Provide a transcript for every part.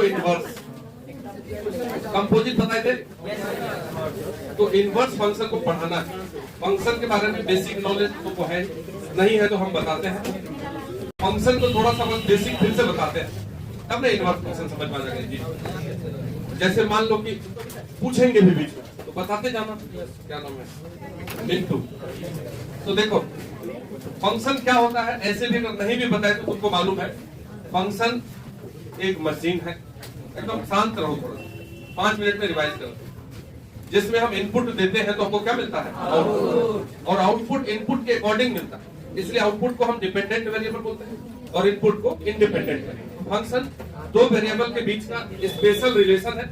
को inverse composite बताए थे। तो इनवर्स फंक्शन को पढ़ाना है। फंक्शन के बारे में बेसिक नॉलेज तो है नहीं है तो हम बताते हैं। फंक्शन को थोड़ा सा बेसिक फिर से बताते हैं, तब ना इनवर्स फंक्शन समझ में आ जाएगा जी। जैसे मान लो कि पूछेंगे भी बीच में तो बताते जाना। क्या नाम है? मिंटू। तो देखो फंक्शन क्या होता है, ऐसे भी अगर नहीं भी बताए तो तुमको मालूम है। फंक्शन एक मशीन है, एकदम शांत रहो थोड़ा, 5 मिनट में रिवाइज करो, जिसमें हम इनपुट देते हैं तो हमको क्या मिलता है? आउटपुट। और आउटपुट इनपुट के अकॉर्डिंग मिलता है, इसलिए आउटपुट को हम डिपेंडेंट वेरिएबल बोलते हैं और इनपुट को इंडिपेंडेंट वेरिएबल। फंक्शन दो वेरिएबल के बीच का स्पेशल रिलेशन है,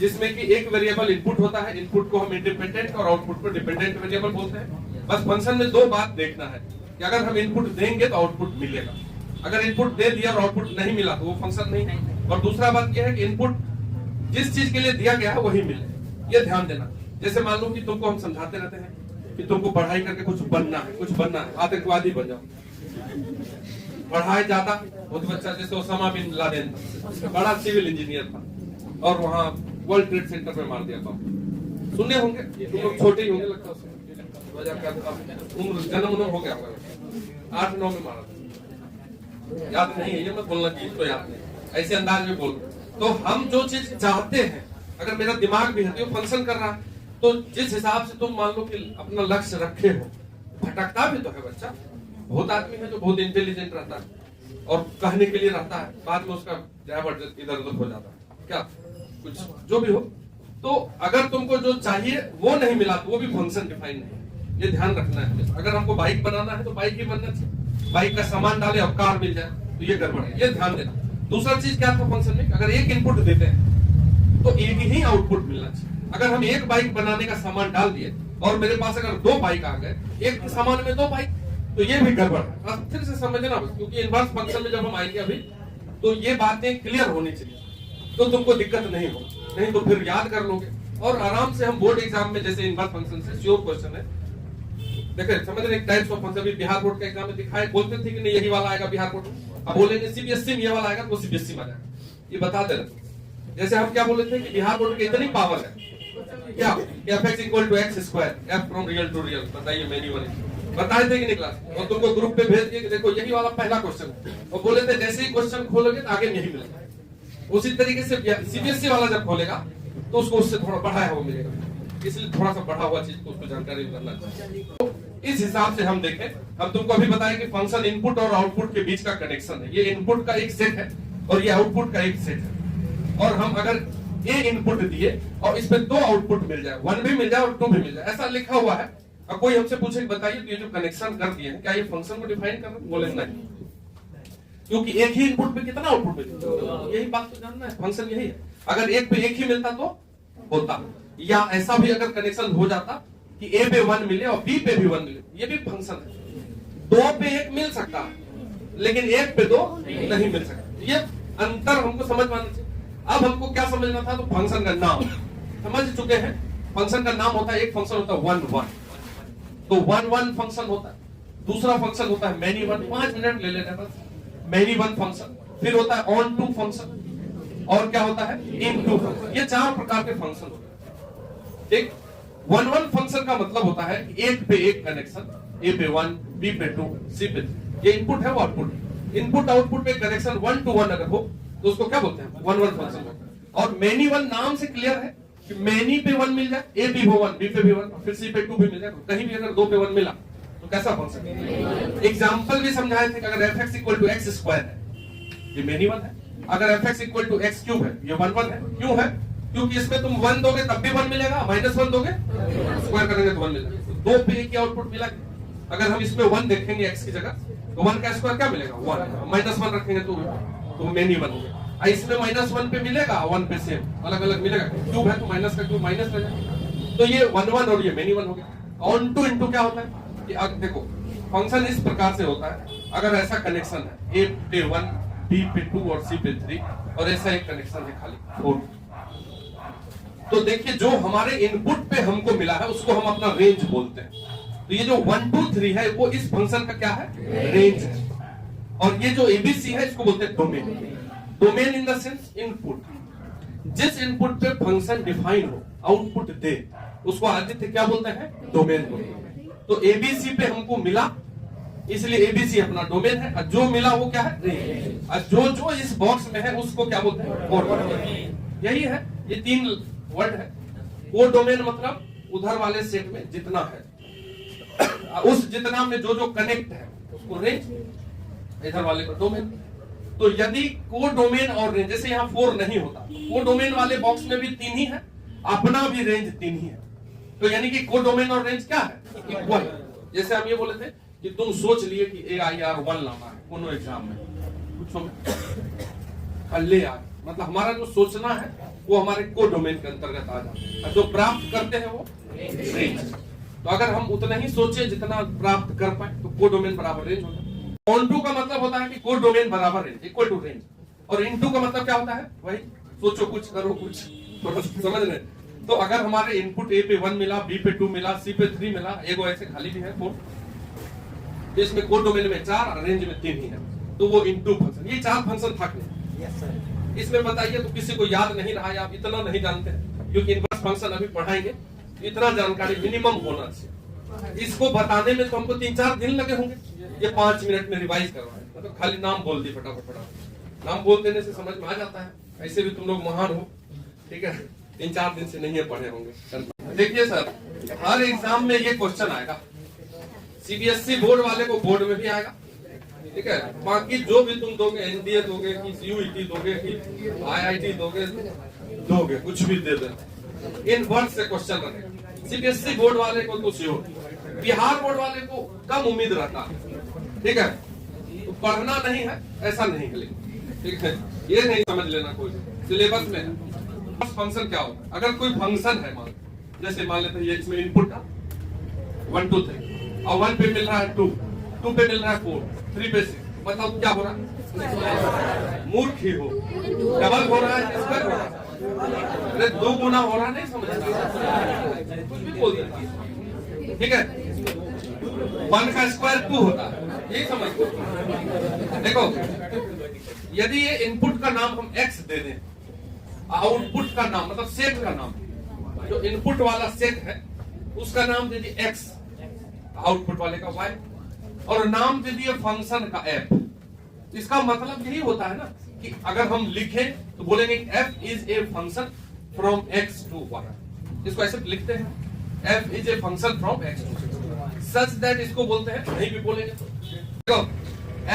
जिसमें कि एक वेरिएबल इनपुट होता है, इनपुट को हम इंडिपेंडेंट और आउटपुट को डिपेंडेंट वेरिएबल बोलते हैं। बस फंक्शन में दो बात देखना है कि अगर हम इनपुट देंगे तो आउटपुट मिलेगा, अगर इनपुट दे दिया और आउटपुट नहीं मिला तो वो फंक्शन नहीं है। और दूसरा बात यह है कि इनपुट जिस चीज के लिए दिया गया है वही मिले, ये ध्यान देना। जैसे मान लो कि तुमको हम समझाते रहते हैं कि तुमको पढ़ाई करके कुछ बनना है, आतंकवादी बन जाओ। पढ़ाई जाता वो बच्चा जैसे ओसामा बिन लादेन था, बड़ा सिविल इंजीनियर था और वहाँ वर्ल्ड ट्रेड सेंटर पे मार दिया था। सुने होंगे, तुम लोग छोटे ही होंगे लगता है, 2000 उम्र जन्म हो गया होगा, 8-9 में मारा था, याद नहीं है ये मैं बोलना चाहिए तो याद नहीं, ऐसे अंदाज में बोल। तो हम जो चीज चाहते हैं, अगर मेरा दिमाग भी है तो फंक्शन कर रहा है, तो जिस हिसाब से तुम मान लो कि अपना लक्ष्य रखे हो, भटकता भी तो है बच्चा। बहुत आदमी है जो बहुत इंटेलिजेंट रहता है और कहने के लिए रहता है, बाद में उसका डाइवर्ट इधर उधर हो जाता है, क्या कुछ जो भी हो। तो अगर तुमको जो चाहिए वो नहीं मिला तो वो भी फंक्शन डिफाइन नहीं, ये ध्यान रखना है। अगर हमको बाइक बनाना है तो बाइक ही बनना चाहिए, बाइक का सामान डाले और कार मिल जाए तो ये गड़बड़ है, ये ध्यान देना। दूसरा चीज क्या था फंक्शन में, अगर एक इनपुट देते हैं तो एक ही आउटपुट मिलना चाहिए। अगर हम एक बाइक बनाने का सामान डाल दिए और मेरे पास अगर 2 बाइक आ गए, एक सामान में 2 बाइक, तो ये भी गड़बड़ है। फिर से समझना बस, क्योंकि इनवर्स फंक्शन में जब हम आएंगे अभी तो ये बातें क्लियर होनी चाहिए, तो तुमको दिक्कत नहीं हो, नहीं तो फिर याद कर लोगे और आराम से हम बोर्ड एग्जाम में जैसे इनवर्स फंक्शन से श्योर क्वेश्चन है। देखिए समझ रहे, टाइप्स ऑफ फंक्शन भी बिहार बोर्ड का एग्जाम में दिखाए, बोलते थे कि नहीं यही वाला आएगा बिहार बोर्ड, अब बोलेंगे सीबीएसई में ये वाला आएगा तो सीबीएसई में आएगा, ये बता दे रहे। जैसे हम क्या बोले थे कि बिहार बोर्ड की इतनी पावर है क्या, fx = x², f from real to real, बताइए मैंने वाली बताए थे कि नहीं क्लास, और तुमको ग्रुप पे भेज दिए कि देखो यही वाला पहला क्वेश्चन है, और बोले थे जैसे ही क्वेश्चन खोलोगे तो आगे यही मिलेगा। उसी तरीके से सीबीएसई वाला जब खोलेगा तो उसको उससे थोड़ा बढ़ाया हुआ मिलेगा, इसलिए थोड़ा सा बढ़ा हुआ चीज को उसको जानकारी करना चाहिए। तो इस हिसाब से हम देखें, हम तुमको अभी बताएं कि फंक्शन इनपुट और आउटपुट के बीच का कनेक्शन है। ये इनपुट का एक सेट है और ये आउटपुट का एक सेट है, और हम अगर ए इनपुट दिए और इस पे 2 आउटपुट मिल जाए, 1 भी मिल जाए और 2 भी मिल जाए, ऐसा लिखा हुआ है, और कोई हमसे पूछे बताइए तो ये जो कनेक्शन कर दिए हैं क्या ये फंक्शन को डिफाइन कर रहे हैं? बोले नहीं, क्योंकि एक ही इनपुट पे कितना आउटपुट मिलता, यही बात तो जानना है, फंक्शन यही है। अगर एक पे एक ही मिलता तो होता, या ऐसा भी अगर कनेक्शन हो जाता कि ए पे 1 मिले और बी पे भी 1 मिले, ये भी फंक्शन है। 2 पे 1 मिल सकता है लेकिन 1 पे 2 नहीं मिल सकता, ये अंतर हमको समझ में आना चाहिए। अब हमको क्या समझना था, तो फंक्शन का नाम समझ चुके हैं। फंक्शन का नाम होता है, एक फंक्शन होता है 1-1, तो 1-1 फंक्शन होता है। दूसरा फंक्शन होता है मैनी 1, 5 मिनट ले लेते हैं बस, मैनी 1 फंक्शन। फिर होता है ऑन टू फंक्शन, और क्या होता है इन टू फंक्शन। ये 4 प्रकार के फंक्शन होते हैं। ठीक, 1-1 फंक्शन का मतलब होता है एक पे एक कनेक्शन, ए पे 1, बी पे 2, सी पे 3, ये इनपुट है वो आउटपुट। इनपुट आउटपुट पे कनेक्शन 1-to-1 अगर हो तो उसको क्या बोलते हैं, 1-1 फंक्शन। और मैनी 1 नाम से क्लियर है कि मैनी पे 1 मिल जाए, ए पे 1, बी पे भी 1, फिर सी पे 2 भी मिल जाए, कहीं भी अगर 2 पे 1 मिला तो कैसा फंक्शन है। एग्जांपल भी समझाए थे कि अगर fx = x² है, ये मैनी 1 है। अगर fx = x³ है, ये 1-1 है। क्यों है? क्योंकि इसमें तुम 1 दोगे तब भी 1 मिलेगा, -1 दोगे स्क्वायर करेंगे तो 1 मिलेगा। 2 पे एक ही आउटपुट मिला। अगर हम इसमें 1 देखेंगे x की जगह तो 1 का स्क्वायर क्या मिलेगा 1, -1 रखेंगे तो मैनी 1 हो गया। इसमें -1 पे मिलेगा, 1 पे सेम अलग अलग मिलेगा, क्यूब है तो माइनस का क्यूब माइनस रह जाएगा। तो ये 1-1 और ये मैनी 1 हो गया। ऑन टू इनटू क्या होता है कि अब देखो फंक्शन इस प्रकार से होता है, अगर ऐसा कनेक्शन है ए पे 1, बी पे 2 और सी पे 3, और ऐसा एक कनेक्शन है खाली 4, तो देखिए जो हमारे इनपुट पे हमको मिला है उसको हम अपना रेंज बोलते हैं। तो ये जो 1, 2, 3 है वो इस फंक्शन का क्या है, रेंज है। और ये जो एबीसी है इसको बोलते हैं domain. Domain in the sense input. जिस इनपुट पे फंक्शन डिफाइन हो, आउटपुट दे, उसको आदित्य क्या बोलते हैं? डोमेन बोलते हैं। तो एबीसी पे हमको मिला, इसलिए एबीसी अपना डोमेन है, और जो मिला वो क्या है? रेंज। और जो जो इस बॉक्स में है उसको क्या बोलते हैं? Code domain. यही है, ये 3 वर्ड है। कोड डोमेन मतलब उधर वाले सेट में जितना है, उस जितना में जो जो कनेक्ट है उसको रेंज, इधर वाले को डोमेन। तो यदि कोड डोमेन और रेंज, जैसे यहाँ 4 नहीं होता, कोड डोमेन वाले बॉक्स में भी 3 ही है, अपना भी रेंज 3 ही है। तो यानी कि कोड डोमेन और रेंज क्या है? इक्वल। जैसे हम ये बोले थे कि तुम सोच लिए कि AIR1 लाना है कोनो एग्जाम में, पूछो में ले आए, मतलब हमारा जो सोचना है वो हमारे कोड डोमेन के अंतर्गत आ जाता है, और जो प्राप्त करते हैं वो रेंज। तो अगर हम उतना ही सोचे जितना प्राप्त कर पाए तो कोड डोमेन बराबर रेंज होता है। ऑन-टू का मतलब होता है कि कोड डोमेन बराबर रेंज, इक्वल टू रेंज। और इनटू का मतलब क्या होता है? वही सोचो कुछ, करो कुछ, समझ रहे? तो अगर हमारे इनपुट ए पे 1 मिला, बी पे 2 मिला, सी पे 3 मिला, एगो ऐसे खाली भी है 4, तो इसमें कोड डोमेन में 4 और रेंज में 3 ही है, तो वो इनटू फंक्शन। ये 4 फंक्शन था। इसमें बताइए तो किसी को याद नहीं रहा, आप इतना नहीं जानते हैं, क्योंकि इनवर्स फंक्शन अभी पढ़ाएंगे, इतना जानकारी मिनिमम होना चाहिए। इसको बताने में तो हमको 3-4 दिन लगे होंगे, ये 5 मिनट में रिवाइज करवाए, मतलब खाली नाम बोल दी फटाफट। नाम बोल देने से समझ में आ जाता है, ऐसे भी तुम लोग महान हो, ठीक है। 3-4 दिन से नहीं पढ़े होंगे। देखिए सर, हर एग्जाम में ये क्वेश्चन आएगा, CBSE बोर्ड वाले को बोर्ड में भी आएगा, ठीक है। बाकी जो भी तुम दोगे, NDA दोगे कि CUET दोगे कि IIT दोगे, कुछ भी दे दे, इन वर्ड से क्वेश्चन रहेगा। CBSE बोर्ड वाले को तो श्योर, बिहार बोर्ड वाले को कम उम्मीद रहता है, ठीक है। तो पढ़ना नहीं है ऐसा नहीं है, ठीक है, ये नहीं समझ लेना कोई सिलेबस में है। फंक्शन क्या होता है? अगर कोई फंक्शन है, मान जैसे मान लेते हैं ये, इसमें इनपुट था 1 2 3, और 1 पे मिल रहा है 2, 2 पे मिल रहा है 4, 3 पे 6, बताओ क्या हो रहा है? मूर्ख ही हो, डबल हो रहा है, स्क्वायर हो रहा है, अरे 2 गुना हो रहा, नहीं समझ रहा, कुछ भी बोल दिया, ठीक है। 1 का स्क्वायर 2 होता है, यही समझ लो। देखो, यदि ये इनपुट का नाम हम x दे दें, आउटपुट का नाम मतलब सेट का नाम, जो इनपुट वाला सेट है उसका नाम दे दिए x, आउटपुट वाले का y, और नाम दे दिए फंक्शन का f। इसका मतलब यही होता है ना कि अगर हम लिखें तो बोलेंगे f is a function from x to y, इसको ऐसे लिखते हैं, f is a function from x to such that, इसको बोलते हैं, नहीं भी बोलेंगे तो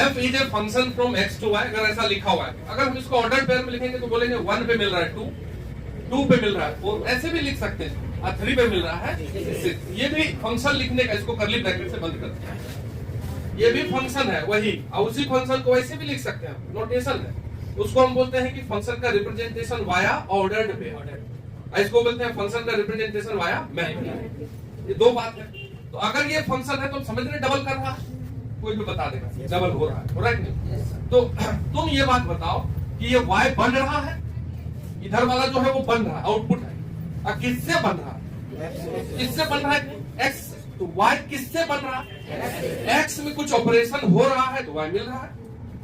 f is a function from x to y, अगर ऐसा लिखा हुआ है। अगर हम इसको ऑर्डर पेयर में लिखेंगे तो बोलेंगे 1 पे मिल रहा है 2, 2 पे मिल रहा है 4, ऐसे भी लिख सकते हैं, और 3 पे मिल रहा है 6। ये भी फंक्शन लिखने का, इसको कर्ली ब्रैकेट से बंद करते हैं, ये भी फंक्शन है वही, और उसी फंक्शन को ऐसे भी लिख सकते हैं, नोटेशन है, उसको हम बोलते हैं कि फंक्शन का रिप्रेजेंटेशन वाया ऑर्डर्ड पेयर, इसको बोलते हैं फंक्शन का रिप्रेजेंटेशन वाया मैप। ये 2 बात है। तो अगर ये फंक्शन है तो समझ रहे डबल कर रहा है, कोई भी बता देगा डबल हो रहा है, राइट नहीं? तो तुम ये बात बताओ कि ये y बन रहा है, इधर वाला जो है वो बन रहा है, आउटपुट है, और किससे बन रहा है? किससे बन रहा है? x। तो y किससे बन रहा है? x में कुछ ऑपरेशन हो रहा है तो y मिल रहा है,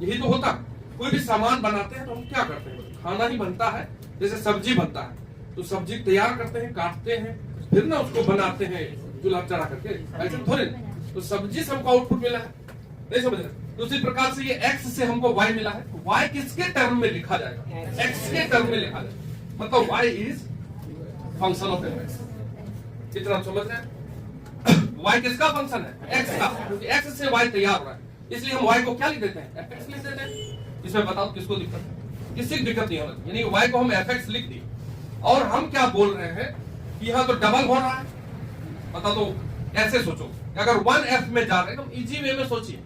यही तो होता। कोई भी सामान बनाते हैं तो हम क्या करते हैं? खाना ही बनता है, जैसे सब्जी बनता है तो सब्जी तैयार करते हैं, काटते हैं, फिर ना उसको बनाते हैं चूल्हा चढ़ा करके, ऐसे थोड़े। तो सब्जी से हमको आउटपुट मिला है, नहीं समझ रहे? तो उसी प्रकार से ये x से हमको y मिला है, तो y किसके टर्म में लिखा जाएगा? x के टर्म में लिखा जाएगा, मतलब y is function of x। इतना समझ रहे हैं? y किसका फंक्शन है? x का, क्योंकि x से y तैयार हो रहा है, इसलिए हम y को क्या लिख देते हैं? fx लिख देते हैं। इसमें बताओ किसको दिक्कत है? किसी की दिक्कत नहीं होती, यानी y को हम fx लिख दिए, और हम क्या बोल रहे हैं कि यहाँ तो डबल हो रहा है। बता दो, ऐसे सोचो, अगर 1f में जा रहे हैं तो इजी वे में सोचिए,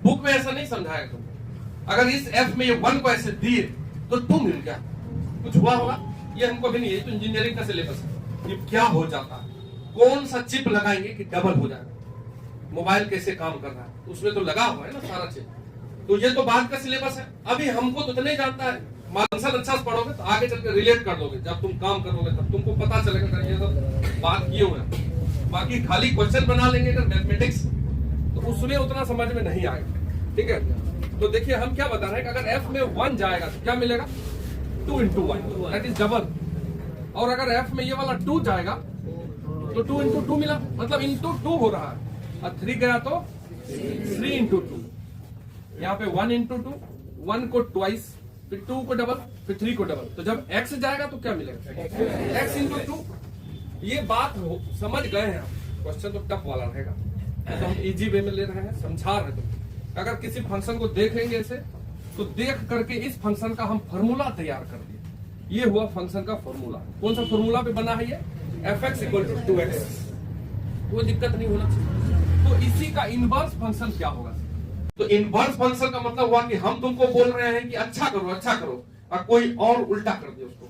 बुक में ऐसा नहीं समझाया तुम। अगर इस f में ये 1 को ऐसे दिए तो 2 मिल गया, कुछ हुआ होगा? ये हमको भी नहीं है, तो इंजीनियरिंग का सिलेबस है। ये क्या हो जाता है? कौन सा चिप लगाएंगे कि डबल हो जाएगा? मोबाइल कैसे काम कर रहा है उसमें तो लगा हुआ है ना सारा चिप। तो ये तो बाद का सिलेबस है, अभी हमको तो नहीं जानता है। फंक्शन अच्छा से पढ़ोगे तो आगे चलकर रिलेट कर दोगे, जब तुम काम करोगे तब तुमको पता चलेगा ये सब बात किए हुए हैं। बाकी खाली क्वेश्चन बना लेंगे अगर मैथमेटिक्स, तो उसमें उतना समझ में नहीं आएगा, ठीक है। तो देखिए हम क्या बता रहे हैं कि अगर f में 1 जाएगा तो क्या मिलेगा 2 into 1 दैट इज डबल। और अगर f में ये वाला 2 जाएगा तो 2 into 2 मिला, मतलब into 2 हो रहा है। और 3 गया तो 3 into 2। यहाँ पे 1 into 2, 1 को ट्वाइस, फिर 2 को डबल, फिर 3 को डबल। तो जब x जाएगा तो क्या मिलेगा x into 2। ये बात समझ गए हैं हम। क्वेश्चन तो टफ वाला रहेगा, तो हम इजी वे में ले रहे हैं, समझा रहे हैं। अगर किसी फंक्शन को देखेंगे ऐसे तो देख करके इस फंक्शन का हम फॉर्मूला तैयार कर दिए। ये हुआ फंक्शन का फॉर्मूला। कौन सा फॉर्मूला पे बना है ये fx = 2x। कोई दिक्कत नहीं होना चाहिए। तो इसी का इनवर्स फंक्शन क्या होगा? तो इनवर्स फंक्शन का मतलब हुआ कि हम तुमको बोल रहे हैं कि अच्छा करो और कोई और उल्टा कर दे उसको।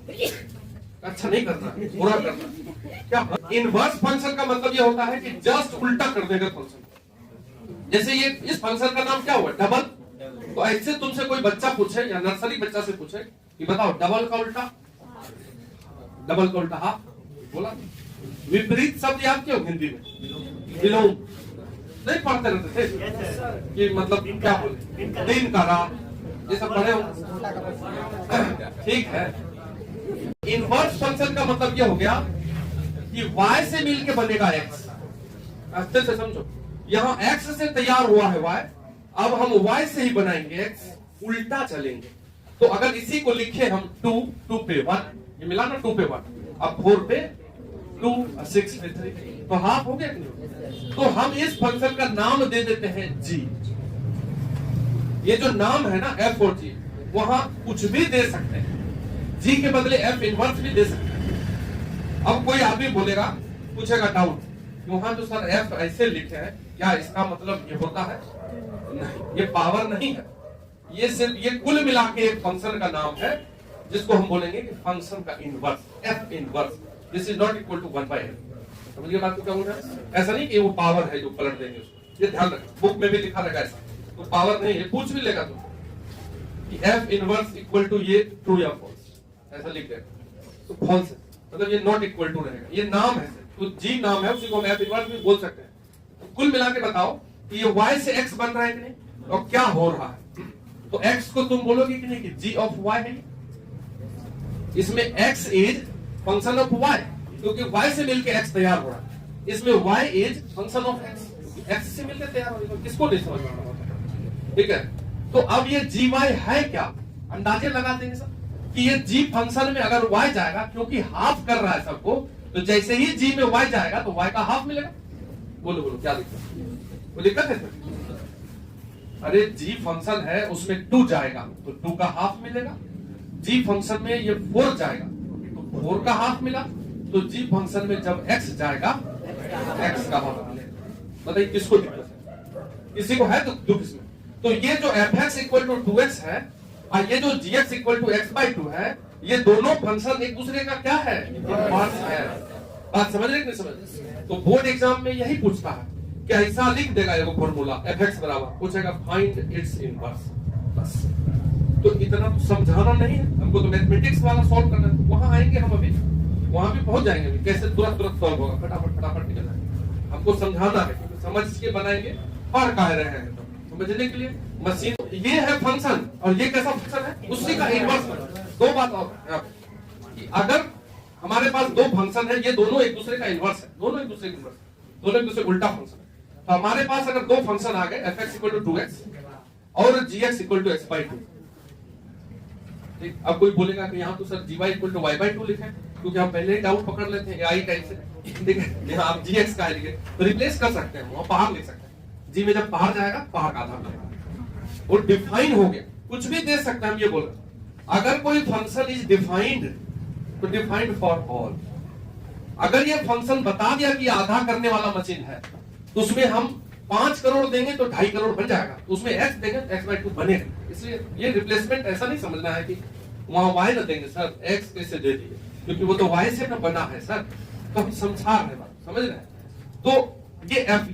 अच्छा नहीं करना, बुरा करना। क्या इनवर्स फंक्शन का मतलब ये होता है कि जस्ट उल्टा कर देगा फंक्शन। जैसे ये इस फंक्शन का नाम क्या हुआ डबल। तो ऐसे तुमसे कोई बच्चा पूछे या नर्सरी बच्चा से पूछे कि बताओ डबल का उल्टा हाफ, बोला विपरीत शब्द याद क्यों हिंदी में बिलोंग नहीं पढ़ते रहते थे कि मतलब क्या बोले दिन का रात, ये सब पढ़े हो। ठीक है, इनवर्स फंक्शन का मतलब ये हो गया कि y से मिलके बनेगा x। अच्छे से समझो, यहाँ x से तैयार हुआ है y, अब हम y से ही बनाएंगे x, उल्टा चलेंगे। तो अगर इसी को लिखे हम 2 पे 1, ये मिला ना 2 पे 1, अब 4 पे 2, 6 पे 3, तो हाफ हो गया। तो हम इस फंक्शन का नाम दे देते हैं g। ये जो नाम है ना f और g, वहां कुछ भी दे सकते हैं, g के बदले f इनवर्स भी दे सकते हैं। अब कोई आदमी बोलेगा, पूछेगा डाउट, वहां तो सर f ऐसे लिखे हैं, क्या इसका मतलब ये होता है? नहीं, ये पावर नहीं है, ये सिर्फ ये कुल मिला के एक फंक्शन का नाम है जिसको हम बोलेंगे कि फंक्शन का inverse f inverse. This is not equal to 1/f। समझिए बात को क्या बोल रहा है? ऐसा नहीं कि वो पावर है जो पलट देंगे उसको, ये ध्यान रखना, बुक में भी लिखा रहेगा ऐसा, तो पावर नहीं है। पूछ भी लेगा तो कि f इनवर्स इक्वल टू ये ट्रू या फॉल्स, ऐसा लिख देगा तो फॉल्स है, मतलब ये नॉट इक्वल टू रहेगा। ये नाम है, तो जी नाम है, उसी को हम f इनवर्स भी बोल सकते हैं। तो कुल मिला के बताओ कि ये y से x बन रहा है कि नहीं, और क्या हो रहा है। तो x को तुम बोलोगे कि नहीं कि g ऑफ y है, इसमें x is function of y, क्योंकि y से मिलके x तैयार हो रहा है। इसमें y is function of x, x से मिलकर तैयार हो रहा है। किसको नहीं समझ में आ रहा? ठीक है, तो अब ये gy है क्या, अंदाजे लगा देंगे सब कि ये g फंक्शन में अगर y जाएगा, क्योंकि हाफ कर रहा है सबको, तो जैसे ही g में y जाएगा तो y का हाफ मिलेगा। बोलो क्या दिक्कत है? वो दिक्कत है? अरे g फंक्शन है, उसमें 2 जाएगा तो 2 का हाफ मिलेगा। g फंक्शन में ये 4 जाएगा तो 4 का हाफ मिला। तो g फंक्शन में जब x जाएगा x का हाफ मिलेगा। बताइए किसको दिक्कत है? किसी को है तो दुख इसमें। तो ये जो fx = 2x है और ये जो gx = x/2 है, ये दोनों फंक्शन एक दूसरे का क्या है, इनवर्स है। बात समझ रहे कि नहीं समझ? तो बोर्ड एग्जाम में यही पूछता है कि ऐसा लिख देगा एगो फॉर्मूला fx बराबर, पूछेगा फाइंड इट्स इनवर्स, बस। तो इतना तो समझाना नहीं है हमको, तो मैथमेटिक्स वाला सॉल्व करना है। वहां आएंगे हम, अभी वहां भी पहुंच जाएंगे अभी, कैसे तुरंत सॉल्व होगा, फटाफट निकल जाएगा। हमको समझाना है, समझ के बनाएंगे। पढ़ कह रहे हैं समझने के लिए। मशीन ये है फंक्शन, और ये कैसा फंक्शन है, उसी का इनवर्स। दो बात और, अगर हमारे पास 2 फंक्शन है, ये दोनों एक दूसरे का इनवर्स है, दोनों एक दूसरे का इनवर्स, दोनों एक दूसरे उल्टा फंक्शन है। तो हमारे पास अगर 2 फंक्शन आ गए, fx = 2x और gx = x/2। ठीक, अब कोई बोलेगा कि यहाँ तो सर gy = y/2 लिखे, क्योंकि हम पहले ही डाउट पकड़ लेते हैं आई टाइप से। ठीक है, यहाँ आप gx का लिखे तो रिप्लेस कर सकते हैं, वहां बाहर लिख सकते हैं। g में जब बाहर जाएगा, बाहर का आधार लगेगा और डिफाइन हो गया। कुछ भी दे सकते हैं हम, ये बोल रहे। अगर कोई फंक्शन इज डिफाइंड तो डिफाइंड फॉर ऑल। अगर ये फंक्शन बता दिया कि आधा करने वाला मशीन है, तो उसमें हम 5 करोड़ देंगे तो 2.5 करोड़ बन जाएगा, तो उसमें x देंगे तो x/2 बनेगा। इसलिए ये रिप्लेसमेंट ऐसा नहीं समझना है कि वहां y न देंगे सर, x कैसे दे दिए, क्योंकि वो तो y से ना बना है सर। तो हम समझा रहे बात, समझ रहे हैं? तो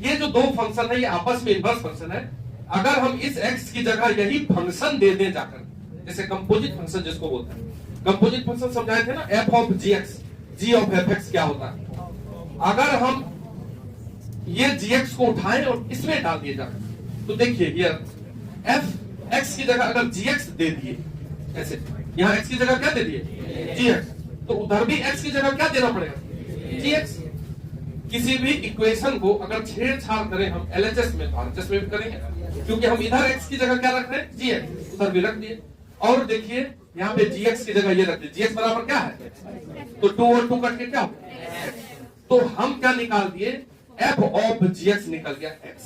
ये जो 2 फंक्शन है, ये आपस में इनवर्स फंक्शन है। अगर हम इस x की जगह यही फंक्शन दे दें जाकर, जैसे कंपोजिट फंक्शन जिसको बोलते हैं, कंपोजिट फंक्शन समझाए थे ना, f of gx, g of fx क्या होता है। अगर हम ये gx को उठाएं और इसमें डाल दिए जाए, तो देखिए हियर f x की जगह अगर gx दे दिए ऐसे, यहाँ x की जगह क्या दे दिए gx, तो उधर भी x की जगह क्या देना पड़ेगा gx। किसी भी इक्वेशन को अगर छेड़छाड़ करें हम LHS में, तो RHS में भी करेंगे, क्योंकि हम इधर x की जगह क्या रख रहे हैं gx, उधर भी रख दिए। और देखिए यहाँ पे gx की जगह ये रख दिए, gx बराबर क्या है, तो 2 और 2 कट के क्या होगा, तो हम क्या निकाल दिए, f ऑफ gx निकल गया x।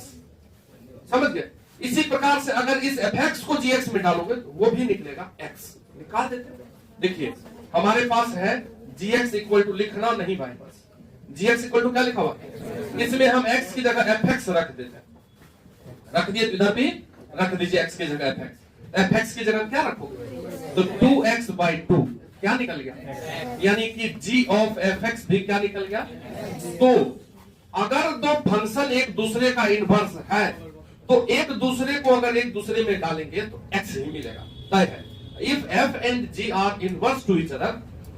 समझ गए। इसी प्रकार से अगर इस fx को gx में डालोगे तो वो भी निकलेगा x, निकाल देते। देखिए हमारे पास है gx इक्वल टू, लिखना नहीं भाई बस, gx इक्वल टू क्या लिखा हुआ, इसमें हम x की जगह fx रख देते हैं, रख दिए, इधर भी रख दीजिए x की जगह fx, fx की जगह क्या रखोगे, तो 2x/2 क्या निकल गया, यानी कि g ऑफ fx भी क्या निकल गया। तो अगर दो फंक्शन एक दूसरे का इनवर्स है तो एक दूसरे को अगर एक दूसरे में डालेंगे तो x ही मिलेगा, तय है। If f and g are inverse to each other,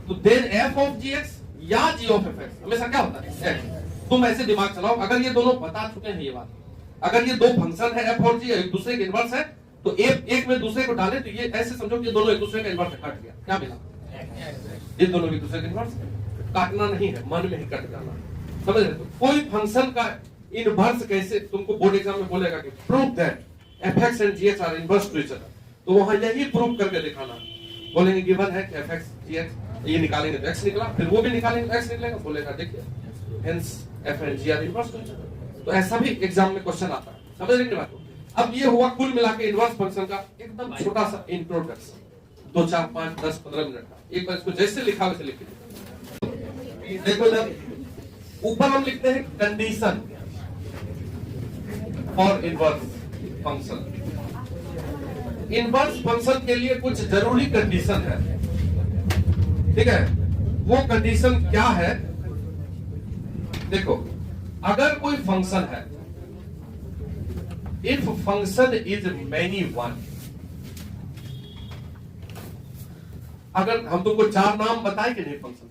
तो then f of gx या g of fx हमेशा क्या होता है x। तुम ऐसे दिमाग चलाओ, अगर ये दोनों बता चुके हैं ये बात, अगर ये दो फंक्शन है f और g एक दूसरे के इनवर्स है, तो एक में दूसरे को डाले तो ये ऐसे समझो कि ये दोनों एक दूसरे का इनवर्स कट गया, क्या मिला, ये दोनों एक दूसरे के इनवर्स। काटना नहीं है, मन में ही कट जाना, समझ रहे। तो कोई फंक्शन का इनवर्स कैसे, तुमको बोर्ड एग्जाम में बोलेगा कि prove that fx and gx are inverse to each other, तो वहां यही प्रूव करके दिखाना। बोलेंगे गिवन है कि fx gx, ये निकालेंगे तो x निकला, फिर वो भी निकालेंगे तो x निकलेगा, बोलेगा देखिए hence f and g are inverse to each other। तो ऐसा भी एग्जाम में क्वेश्चन आता है, समझ रहे बात को। अब ये हुआ कुल मिला के इनवर्स फंक्शन का एकदम छोटा सा इंट्रोडक्शन, 2 4 5 10 15 मिनट का। एक बार इसको जैसे लिखा वैसे लिख लीजिए। देखो ना, ऊपर हम लिखते हैं condition for inverse function. Inverse function के लिए कुछ जरूरी कंडीशन है, ठीक है। वो कंडीशन क्या है, देखो अगर कोई फंक्शन है, if function is many one, अगर हम तुमको 4 नाम बताए कि नहीं फंक्शन,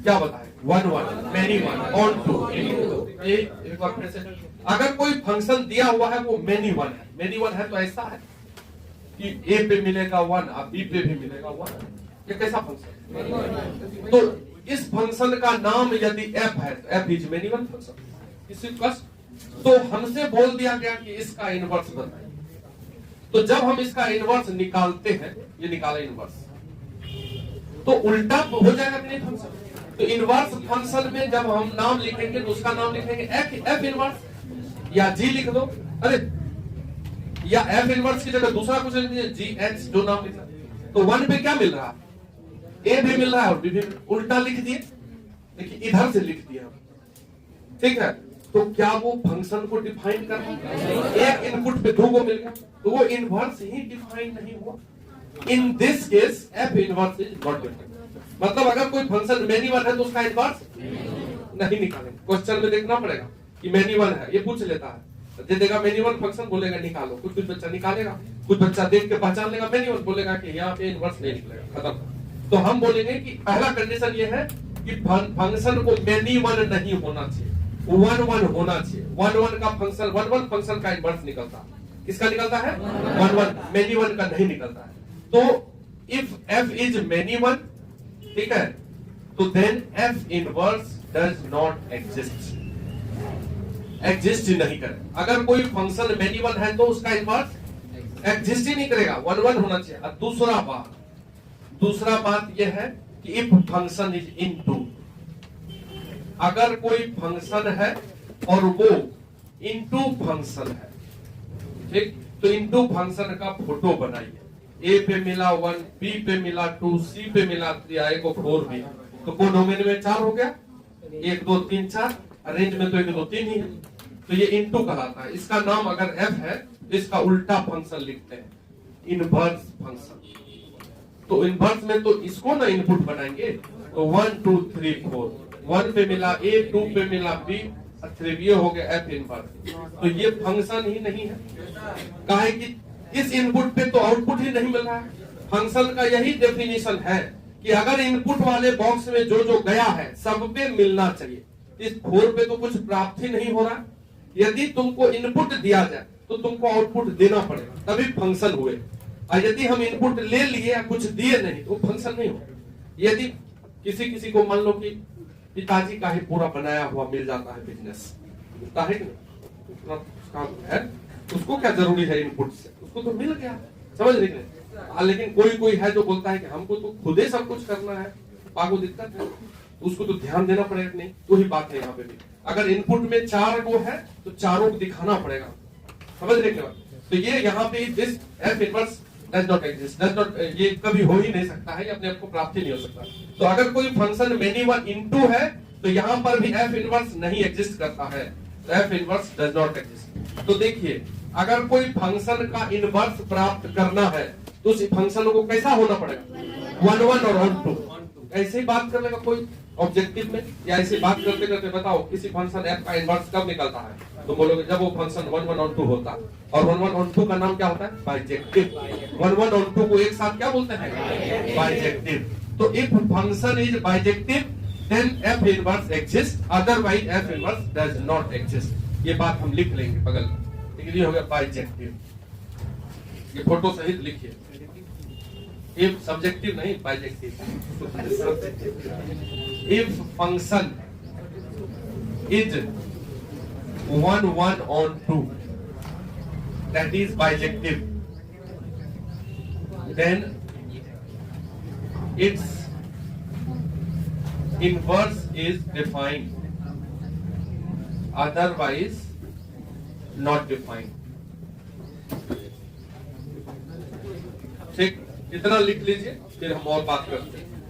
क्या बताए, 1 1 मैनी वन, ऑन टू, एक बार फिर से, अगर कोई फंक्शन दिया हुआ है वो मैनी वन है, मैनी वन है तो ऐसा है कि a पे मिलेगा 1 और b पे भी मिलेगा 1, ये कैसा फंक्शन। तो इस फंक्शन का नाम यदि f है तो f is many one function, किसी कष्ट। तो हमसे बोल दिया गया कि इसका इनवर्स बताइए, तो जब हम इसका इनवर्स निकालते हैं, ये निकाला इनवर्स, तो उल्टा हो जाएगा कि नहीं फंक्शन। तो इनवर्स फंक्शन में जब हम नाम लिखेंगे तो उसका नाम लिखेंगे f इनवर्स, या g लिख दो, अरे या f इनवर्स की जगह दूसरा कुछ लिख दीजिए, g h जो नाम लिखा। तो 1 पे क्या मिल रहा है, a भी मिल रहा है और b भी, उल्टा लिख दिए, देखिए इधर से लिख दिया, ठीक है। तो क्या वो फंक्शन को डिफाइन कर रहा है, एक इनपुट पे 2 को मिल गया, तो वो इनवर्स ही डिफाइन नहीं हुआ। In this case f inverse is not defined. मतलब अगर कोई फंक्शन मैनी वन है तो उसका इनवर्स नहीं निकालेंगे, क्वेश्चन में देखना पड़ेगा कि मैनी वन है, ये पूछ लेता है, दे देगा मैनी वन फंक्शन, बोलेगा निकालो, कुछ बच्चा निकालेगा, कुछ बच्चा देख के पहचान लेगा मैनी वन, बोलेगा कि यहाँ पे इनवर्स नहीं निकलेगा, खत्म। तो हम बोलेंगे कि पहला कंडीशन ये है कि फंक्शन को मैनी वन नहीं होना चाहिए, 1 1 होना चाहिए। 1 1 का फंक्शन, 1 1 फंक्शन का इनवर्स निकलता है, किसका निकलता है, 1 1, मैनी वन का नहीं निकलता है। तो if f is many one, ठीक है, तो then f inverse does not exist, exist ही नहीं करे। अगर कोई फंक्शन मैनी वन है तो उसका इनवर्स एग्जिस्ट ही नहीं करेगा, 1 1 होना चाहिए। और दूसरा बात यह है कि इफ फंक्शन इज इनटू, अगर कोई फंक्शन है और वो इनटू फंक्शन है, ठीक, तो इनटू फंक्शन का फोटो बनाइए, a पे मिला 1, b पे मिला 2, c पे मिला 3, आए को 4 भी, तो कोडोमेन में 4 हो गया, 1 2 3 4, रेंज में तो 1 2 3 ही है, तो ये इनटू कहलाता है। इसका नाम अगर f है तो इसका उल्टा फंक्शन लिखते हैं, इनवर्स फंक्शन। तो इनवर्स में तो इसको ना इनपुट बनाएंगे, तो 1 2 3 4, 1 पे मिला a, 2 पे मिला b, 3, ये हो गया f इनवर्स। तो ये फंक्शन ही नहीं है, काहे कि इस इनपुट पे तो आउटपुट ही नहीं मिल रहा है। फंक्शन का यही डेफिनेशन है कि अगर इनपुट वाले बॉक्स में जो जो गया है सब पे मिलना चाहिए। इस 4 पे तो कुछ प्राप्त ही नहीं हो रहा। यदि तुमको इनपुट दिया जाए तो तुमको आउटपुट देना पड़ेगा, तभी फंक्शन हुए। और यदि हम इनपुट ले लिए या कुछ दिए नहीं तो फंक्शन नहीं हो। यदि किसी को मान लो कि पिताजी का ही पूरा बनाया हुआ मिल जाता है बिजनेस, मिलता है कि नहीं, उतना काम है, उसको क्या जरूरी है इनपुट से, उसको तो मिल गया, समझ रहे हैं। लेकिन कोई है जो बोलता है कि हमको तो खुद ही सब कुछ करना है, पापा को दिक्कत है, उसको तो ध्यान देना पड़ेगा नहीं। तो ही बात है यहाँ पे भी, अगर इनपुट में 4 गो है तो चारों को दिखाना पड़ेगा, समझ रहे क्या। तो ये यहाँ पे this F inverse does not exist, does not, ये कभी हो ही नहीं सकता है, ये अपने आप को प्राप्त ही नहीं हो सकता। तो अगर कोई फंक्शन मेनी वन इनटू है तो यहाँ पर भी एफ इनवर्स नहीं एग्जिस्ट करता है, तो F inverse does not exist. तो देखिए, अगर कोई फंक्शन का इनवर्स प्राप्त करना है तो उस फंक्शन को कैसा होना पड़ेगा, 1 1 और 1 2। ऐसे ही बात करने का कोई ऑब्जेक्टिव में, या ऐसे बात करते करते बताओ किसी फंक्शन एफ का इनवर्स कब निकलता है, तो बोलोगे जब वो फंक्शन 1 1 और 2 होता है। और 1 1 और 2 का नाम क्या होता है, बाइजेक्टिव। 1 1 और 2 को एक साथ क्या बोलते हैं, बाइजेक्टिव। तो if function is bijective then F inverse exist, otherwise F inverse does not exist. ये बात हम लिख लेंगे बगल में, ठीक है, हो गया बाइजेक्टिव। ये फोटो सहित लिखिए, इफ सब्जेक्टिव नहीं bijective. If function is 1 1 on 2 that is bijective, then its inverse is defined, otherwise not defined। ठीक, इतना लिख लीजिए, फिर हम और बात करते हैं।